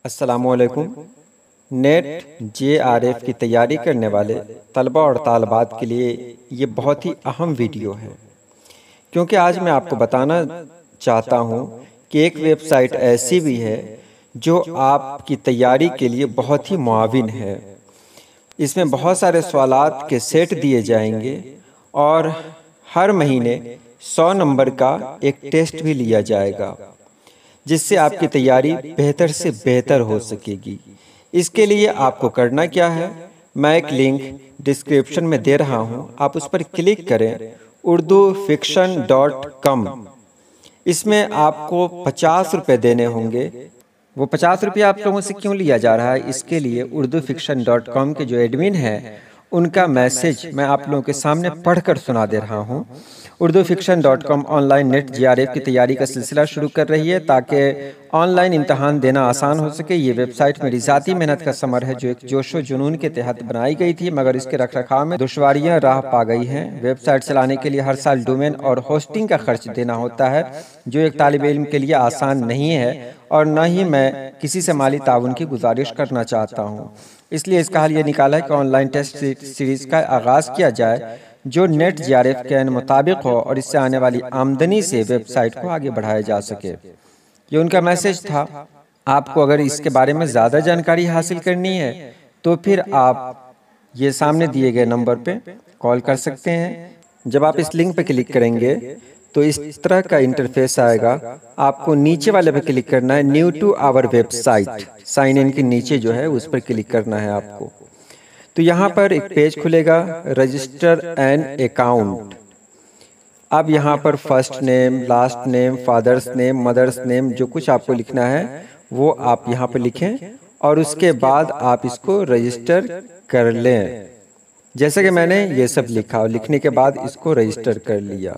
अस्सलामुअलैकुम। Net JRF की तैयारी करने वाले तलबा और तालबात के लिए ये बहुत ही अहम वीडियो है, क्योंकि आज मैं आपको बताना चाहता हूँ कि एक वेबसाइट ऐसी भी है जो आपकी तैयारी के लिए बहुत ही मुआविन है। इसमें बहुत सारे सवालात के सेट दिए जाएंगे और हर महीने 100 नंबर का एक टेस्ट भी लिया जाएगा, जिससे आपकी तैयारी बेहतर से बेहतर हो सकेगी। इसके लिए आपको करना क्या है, मैं एक लिंक डिस्क्रिप्शन में दे रहा हूं, आप उस पर क्लिक करें, urdufiction.com। इसमें आपको 50 रुपये देने होंगे। वो 50 रुपये आप लोगों से क्यों लिया जा रहा है, इसके लिए urdufiction.com के जो एडमिन हैं उनका मैसेज मैं आप लोगों के सामने पढ़कर सुना दे रहा हूं। urdufiction.com ऑनलाइन नेट JRF की तैयारी का सिलसिला शुरू कर रही है ताकि ऑनलाइन इम्तहान देना आसान हो सके। ये वेबसाइट मेरी ज़ाती मेहनत का समर है, जो एक जोशो जुनून के तहत बनाई गई थी, मगर इसके रखरखाव में दुश्वारियां राह पा गई हैं। वेबसाइट चलाने के लिए हर साल डोमेन और होस्टिंग का खर्च देना होता है, जो एक तालिब इल्म के लिए आसान नहीं है, और न ही मैं किसी से माली ताउन की गुजारिश करना चाहता हूँ। इसलिए इसका हल ये निकाला है कि ऑनलाइन टेस्ट सीरीज का आगाज़ किया जाए जो नेट JRF के मुताबिक हो और इससे आने वाली आमदनी से वेबसाइट को आगे बढ़ाया जा सके। ये उनका मैसेज था। आपको अगर इसके बारे में ज़्यादा जानकारी हासिल करनी है तो फिर आप ये सामने दिए गए नंबर पे कॉल कर सकते हैं। जब आप इस लिंक पे क्लिक करेंगे तो इस तरह का इंटरफेस आएगा। आपको नीचे वाले पे क्लिक करना है, new to our website, sign in के नीचे जो है उस पर क्लिक करना है आपको। तो यहाँ पर एक पेज खुलेगा, रजिस्टर एन अकाउंट। अब यहाँ पर first name, last name, father's name, mother's name, जो कुछ आपको लिखना है वो आप यहाँ पर लिखें और उसके बाद आप इसको रजिस्टर कर लें। जैसे कि मैंने ये सब लिखा और लिखने के बाद इसको रजिस्टर कर लिया।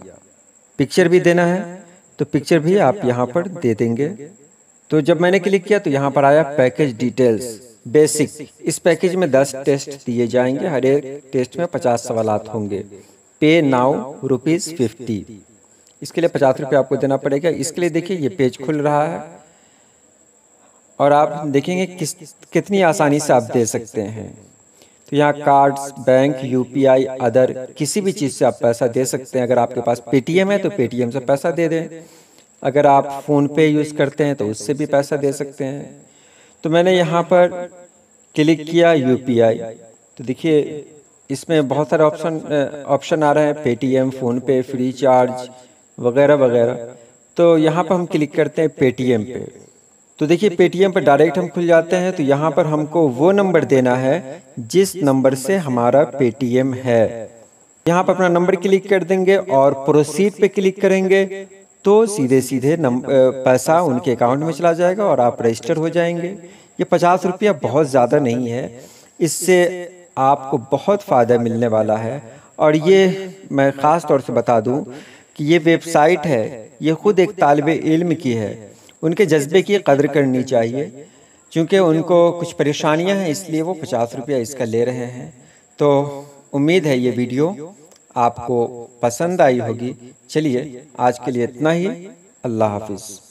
पिक्चर भी देना है तो पिक्चर भी आप यहाँ पर दे देंगे। तो जब मैंने क्लिक किया तो यहाँ पर आया पैकेज डिटेल्स बेसिक। इस पैकेज में 10 टेस्ट दिए जाएंगे, हर एक टेस्ट में 50 सवालात होंगे। पे नाउ ₹50। इसके लिए 50 रुपये आपको देना पड़ेगा। इसके लिए देखिए ये पेज खुल रहा है और आप देखेंगे कितनी आसानी से आप दे सकते हैं। तो यहाँ कार्ड्स, बैंक, UPI, अदर किसी भी चीज़ से आप पैसा दे सकते हैं। अगर आपके पास पेटीएम है तो पेटीएम से पैसा दे दें। अगर आप फ़ोन पे यूज़ करते हैं तो उससे भी पैसा दे सकते हैं। तो मैंने यहाँ पर क्लिक किया UPI, तो देखिए इसमें बहुत सारे ऑप्शन आ रहे हैं, पेटीएम, फ़ोन पे, फ्री चार्ज वगैरह वगैरह। तो यहाँ पर हम क्लिक करते हैं पेटीएम पे। तो देखिए पेटीएम पर डायरेक्ट हम खुल जाते हैं। तो यहाँ पर हमको वो नंबर देना है जिस नंबर से हमारा पेटीएम है। यहाँ पर अपना नंबर क्लिक कर देंगे और प्रोसीड पे क्लिक करेंगे तो सीधे सीधे पैसा उनके अकाउंट में चला जाएगा और आप रजिस्टर हो जाएंगे। ये 50 रुपया बहुत ज़्यादा नहीं है, इससे आपको बहुत फ़ायदा मिलने वाला है। और ये मैं ख़ास तौर से बता दूं कि ये वेबसाइट है, ये ख़ुद एक तालिबे इल्म की है। उनके जज्बे की कदर करनी चाहिए, क्योंकि उनको कुछ परेशानियां हैं, इसलिए वो 50 रुपया इसका ले रहे हैं। तो उम्मीद है ये वीडियो आपको पसंद आई होगी। चलिए आज के लिए इतना ही। अल्लाह हाफिज़।